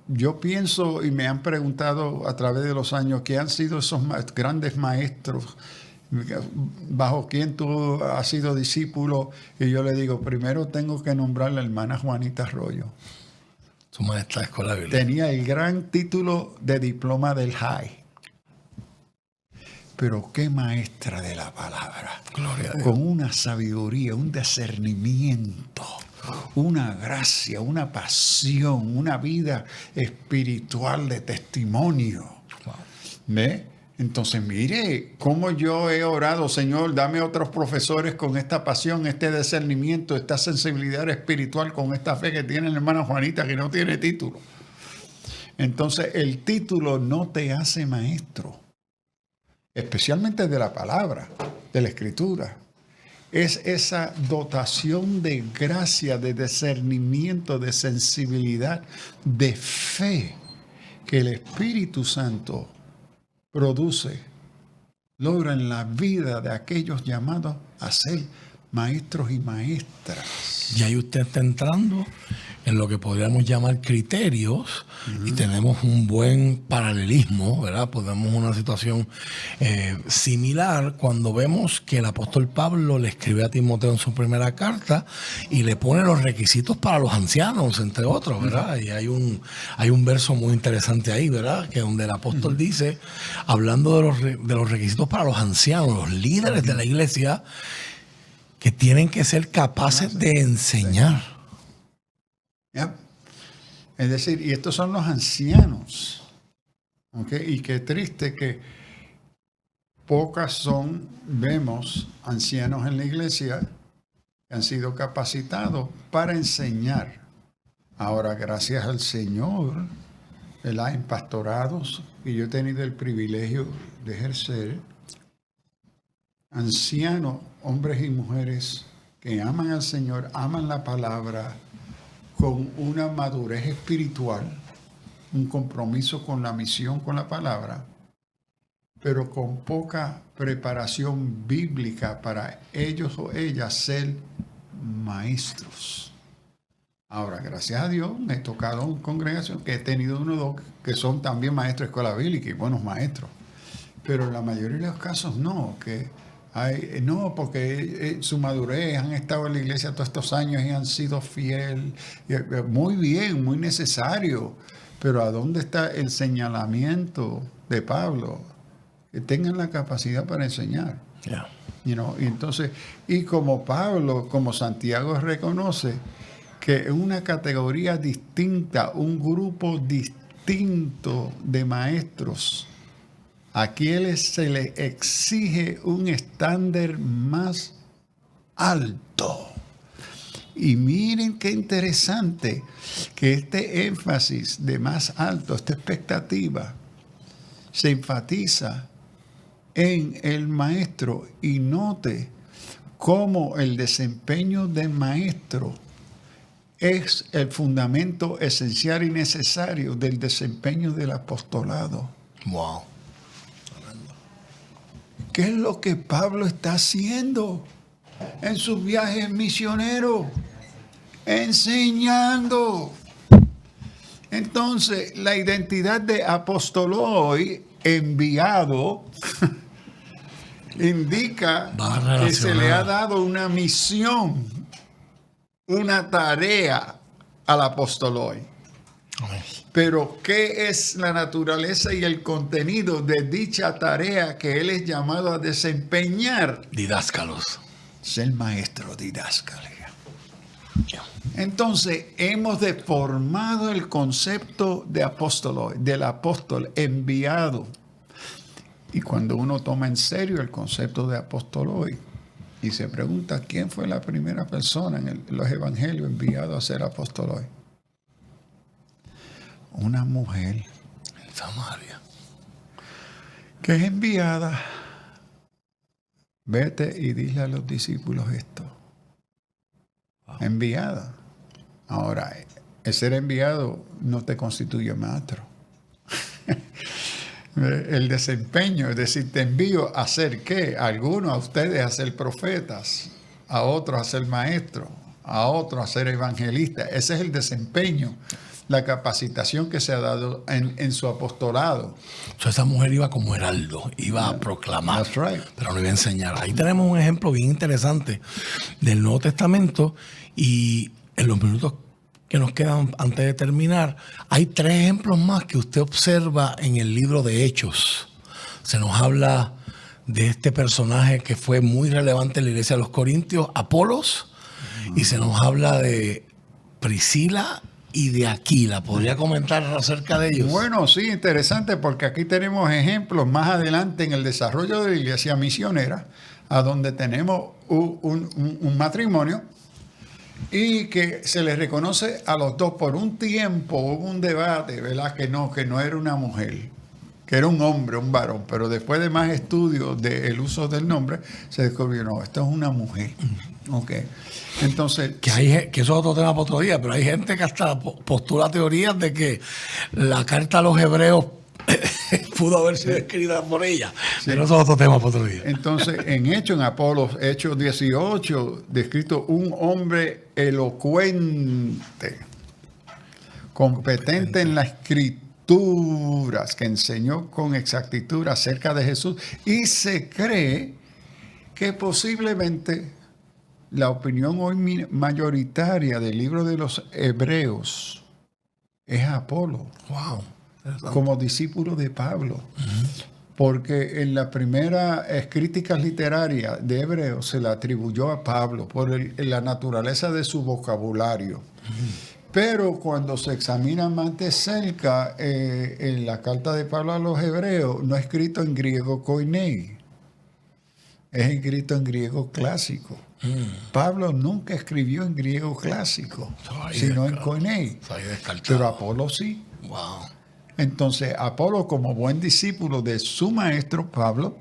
Yo pienso, y me han preguntado a través de los años, ¿qué han sido esos grandes maestros bajo quien tú has sido discípulo? Y yo le digo, primero tengo que nombrar a la hermana Juanita Arroyo. Su maestra de escuela bíblica. Tenía el gran título de diploma del high. Pero qué maestra de la palabra. Gloria a Dios. Con una sabiduría, un discernimiento, una gracia, una pasión, una vida espiritual de testimonio. ¿Ve? Entonces, mire cómo yo he orado, Señor, dame otros profesores con esta pasión, este discernimiento, esta sensibilidad espiritual, con esta fe que tiene la hermana Juanita, que no tiene título. Entonces, el título no te hace maestro, especialmente de la palabra, de la escritura. Es esa dotación de gracia, de discernimiento, de sensibilidad, de fe que el Espíritu Santo produce, logra en la vida de aquellos llamados a ser maestros y maestras. Y ahí usted está entrando en lo que podríamos llamar criterios, y tenemos un buen paralelismo, ¿verdad? Podemos una situación similar cuando vemos que el apóstol Pablo le escribe a Timoteo en su primera carta y le pone los requisitos para los ancianos, entre otros, ¿verdad? Y hay un verso muy interesante ahí, ¿verdad? Que donde el apóstol dice, hablando de los requisitos para los ancianos, los líderes de la iglesia, que tienen que ser capaces de enseñar. ¿Ya? Es decir, y estos son los ancianos. ¿Ok? Y qué triste que vemos ancianos en la iglesia que han sido capacitados para enseñar. Ahora, gracias al Señor, ¿verdad? En pastorados, y yo he tenido el privilegio de ejercer, ancianos, hombres y mujeres que aman al Señor, aman la palabra, con una madurez espiritual, un compromiso con la misión, con la palabra, pero con poca preparación bíblica para ellos o ellas ser maestros. Ahora, gracias a Dios, me he tocado en congregación que he tenido uno o dos que son también maestros de escuela bíblica y buenos maestros, pero en la mayoría de los casos no, no, porque su madurez, han estado en la iglesia todos estos años y han sido fiel. Muy bien, muy necesario. Pero ¿a dónde está el señalamiento de Pablo? Que tengan la capacidad para enseñar. Yeah. Y entonces, y como Pablo, como Santiago reconoce, que es una categoría distinta, un grupo distinto de maestros. Aquí se le exige un estándar más alto. Y miren qué interesante que este énfasis de más alto, esta expectativa, se enfatiza en el maestro. Y note cómo el desempeño del maestro es el fundamento esencial y necesario del desempeño del apostolado. Wow. ¿Qué es lo que Pablo está haciendo en sus viajes misioneros? Enseñando. Entonces, la identidad de apostoloi, enviado, indica Va que se le ha relacionada. dado una misión, una tarea al apostoloi. Amén. Pero, ¿qué es la naturaleza y el contenido de dicha tarea que él es llamado a desempeñar? Didáscalos. Ser maestro, didáscalia. Entonces, hemos deformado el concepto de apóstolo, del apóstol enviado. Y cuando uno toma en serio el concepto de apostoloi y se pregunta quién fue la primera persona en los evangelios enviado a ser apostoloi, una mujer En Samaria. que es enviada. Vete y dile a los discípulos esto. Enviada. Ahora, el ser enviado no te constituye maestro. El desempeño, es decir, te envío a hacer ¿qué? A algunos, a ustedes a ser profetas, a otros a ser maestros, a otros a ser evangelistas. Ese es el desempeño, la capacitación que se ha dado en su apostolado. So, esa mujer iba como heraldo, iba a proclamar, That's right. pero no iba a enseñar. Ahí tenemos un ejemplo bien interesante del Nuevo Testamento y en los minutos que nos quedan antes de terminar, hay 3 ejemplos más que usted observa en el libro de Hechos. Se nos habla de este personaje que fue muy relevante en la iglesia de los Corintios, Apolos, y se nos habla de Priscila y de Aquila. ¿Podría comentar acerca de ellos? Bueno, sí, interesante, porque aquí tenemos ejemplos más adelante en el desarrollo de la iglesia misionera, a donde tenemos un matrimonio y que se les reconoce a los dos. Por un tiempo hubo un debate, ¿verdad? Que no era una mujer, que era un hombre, un varón, pero después de más estudios del uso del nombre, se descubrió, no, esto es una mujer. Ok. Entonces, Que eso es otro tema para otro día, pero hay gente que hasta postula teorías de que la carta a los hebreos pudo haber sido escrita por ella. Pero eso es otro tema para otro día. entonces, en Hechos 18, descrito un hombre elocuente, competente en las escrituras, que enseñó con exactitud acerca de Jesús, y se cree que posiblemente la opinión hoy mayoritaria del libro de los Hebreos es Apolo, Wow. como discípulo de Pablo. Porque en la primera crítica literaria de Hebreos se la atribuyó a Pablo por la naturaleza de su vocabulario. Pero cuando se examina más de cerca, en la carta de Pablo a los Hebreos, no es escrito en griego koinei, es escrito en griego clásico. Pablo nunca escribió en griego clásico, Ahí sino en descartado. koinei. Ahí descartado. Pero Apolo sí. Wow. Entonces, Apolo, como buen discípulo de su maestro Pablo,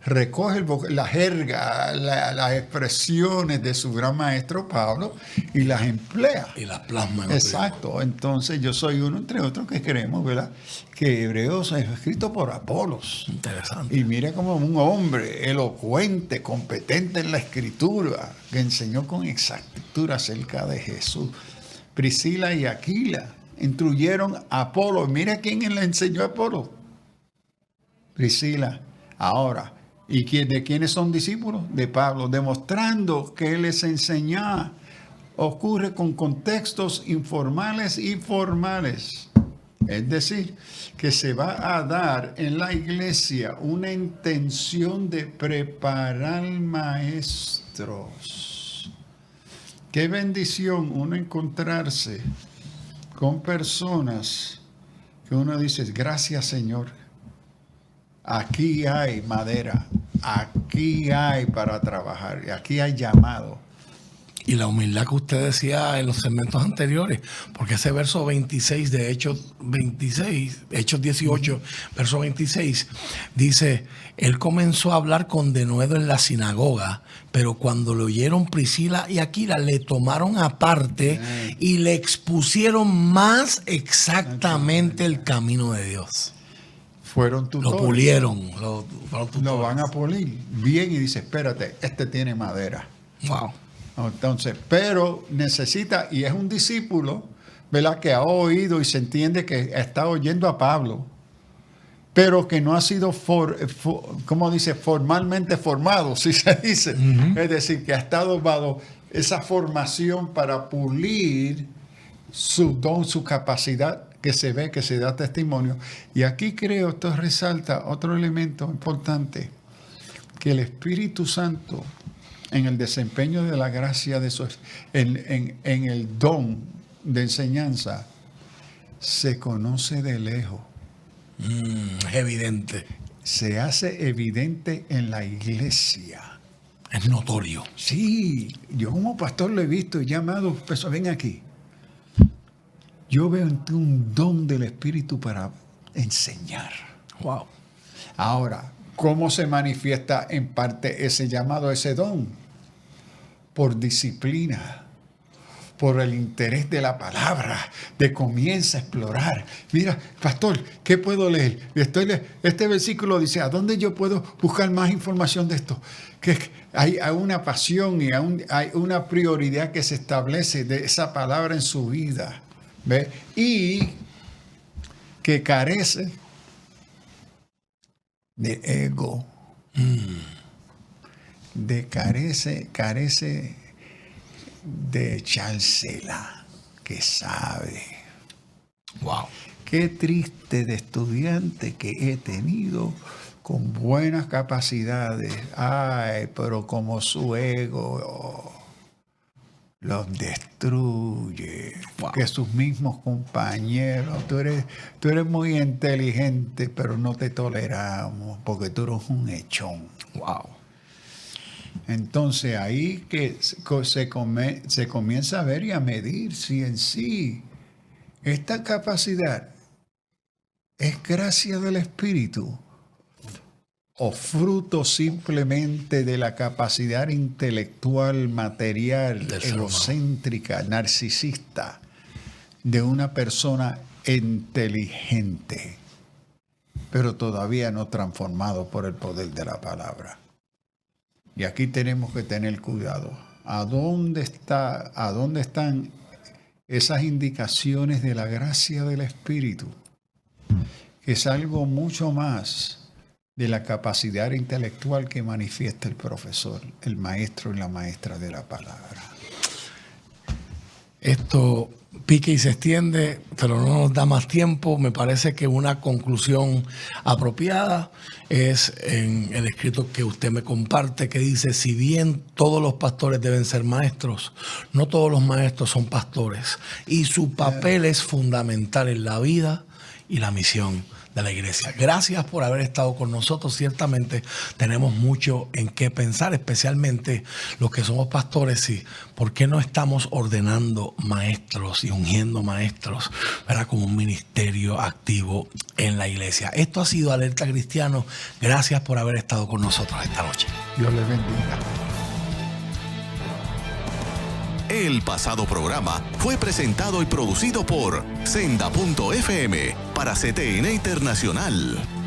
recoge la jerga, las expresiones de su gran maestro Pablo y las emplea. Y las plasma en otro Exacto. Entonces, yo soy uno entre otros que creemos, ¿verdad?, que Hebreos es escrito por Apolos. idioma. Interesante. Y mire como un hombre elocuente, competente en la escritura, que enseñó con exactitud acerca de Jesús. Priscila y Aquila instruyeron a Apolo. Mira quién le enseñó a Apolo. Priscila. Ahora, ¿y de quiénes son discípulos? De Pablo, demostrando que él les enseñaba. Ocurre con contextos informales y formales. Es decir, que se va a dar en la iglesia una intención de preparar maestros. Qué bendición uno encontrarse con personas que uno dice, gracias Señor, aquí hay madera, aquí hay para trabajar, aquí hay llamado. Y la humildad que usted decía en los segmentos anteriores, porque ese verso 26 de Hechos 18, verso 26, dice, él comenzó a hablar con denuedo en la sinagoga, pero cuando lo oyeron Priscila y Aquila, le tomaron aparte y le expusieron más exactamente el camino de Dios. Fueron tutores. Lo pulieron. Fueron tutores. Lo van a pulir bien y dice, espérate, este tiene madera. Wow. Entonces, pero necesita, y es un discípulo, ¿verdad? Que ha oído y se entiende que está oyendo a Pablo, pero que no ha sido, ¿cómo dice? Formalmente formado, si se dice. Es decir, que ha estado bajo esa formación para pulir su don, su capacidad, que se ve, que se da testimonio. Y aquí creo, esto resalta otro elemento importante, que el Espíritu Santo, en el desempeño de la gracia de su, en el don de enseñanza, se conoce de lejos. Es evidente. Se hace evidente en la iglesia. Es notorio. Sí, yo como pastor lo he visto y llamado, pues ven aquí. Yo veo en ti un don del Espíritu para enseñar. Wow. Ahora, ¿cómo se manifiesta en parte ese llamado, ese don? Por disciplina, por el interés de la palabra, de comienza a explorar. Mira, pastor, ¿qué puedo leer? Este versículo dice, ¿a dónde yo puedo buscar más información de esto? Que hay una pasión y hay una prioridad que se establece de esa palabra en su vida. ¿Ve? Y que carece de ego. Carece de echársela, que sabe. Wow. Qué triste de estudiante que he tenido con buenas capacidades. Ay, pero como su ego los destruye. Wow. Que sus mismos compañeros. Tú eres muy inteligente, pero no te toleramos porque tú eres un echón. Wow. Entonces ahí que se comienza a ver y a medir si en sí esta capacidad es gracia del Espíritu o fruto simplemente de la capacidad intelectual, material, egocéntrica, narcisista de una persona inteligente, pero todavía no transformado por el poder de la palabra. Y aquí tenemos que tener cuidado. ¿A dónde están esas indicaciones de la gracia del Espíritu? Que es algo mucho más de la capacidad intelectual que manifiesta el profesor, el maestro y la maestra de la palabra. Esto pique y se extiende, pero no nos da más tiempo. Me parece que una conclusión apropiada es en el escrito que usted me comparte, que dice, si bien todos los pastores deben ser maestros, no todos los maestros son pastores. Y su papel es fundamental en la vida y la misión de la iglesia. Gracias por haber estado con nosotros. Ciertamente tenemos mucho en qué pensar, especialmente los que somos pastores. Y ¿por qué no estamos ordenando maestros y ungiendo maestros, ¿verdad?, como un ministerio activo en la iglesia? Esto ha sido Alerta Cristiano. Gracias por haber estado con nosotros esta noche. Dios les bendiga. El pasado programa fue presentado y producido por Senda.fm para CTN Internacional.